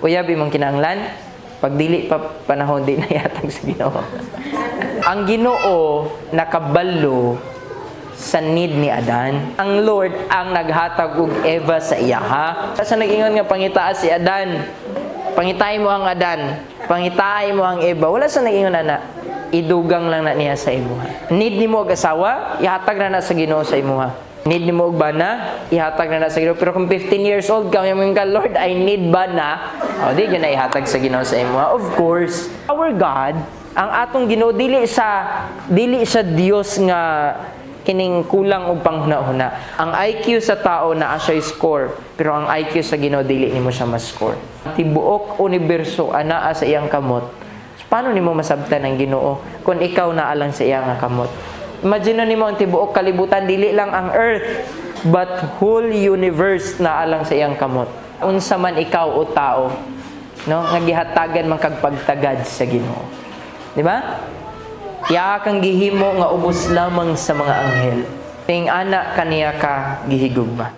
Uyabi mong kinahanglan, pag dili pa panahon di na yatag sa Ginoo. Ang Ginoo nakabalo sa need ni Adan. Ang Lord ang naghatag og Eva sa iya, ha? Sa nag-ingon nga pangitaas si Adan, pangitay mo ang Adan, pangitay mo ang Eva. Wala sa nag-ingon ana, idugang lang na niya sa imuha. Need nimo og asawa, ihatag na sa Ginoo sa imuha. Need ni mo og bana, ihatag na sa Ginoo. Pero kung 15 years old ka, yung ka, Lord, I need bana, di yun na ihatag sa Ginoo sa imo. Of course, our God, ang atong Ginoo, dili sa Dios nga kining kulang og panghuna-huna. Ang IQ sa tao na siya score, pero ang IQ sa Ginoo dili nimo siya ma-score. Tibuok universo anaa sa iyang kamot. Paano nimo masabtan ang Ginoo kung ikaw na alang sa iyang kamot? Imagine nimo ang tibuok kalibutan, dili lang ang earth, but whole universe na alang sa iyang kamot. Unsa man ikaw o tao, no, nga gihatagan man kag pagtagad sa Ginoo. Di ba? Iya kang gihimo nga ubos lamang sa mga anghel. Ting ana kaniya ka gihigugma.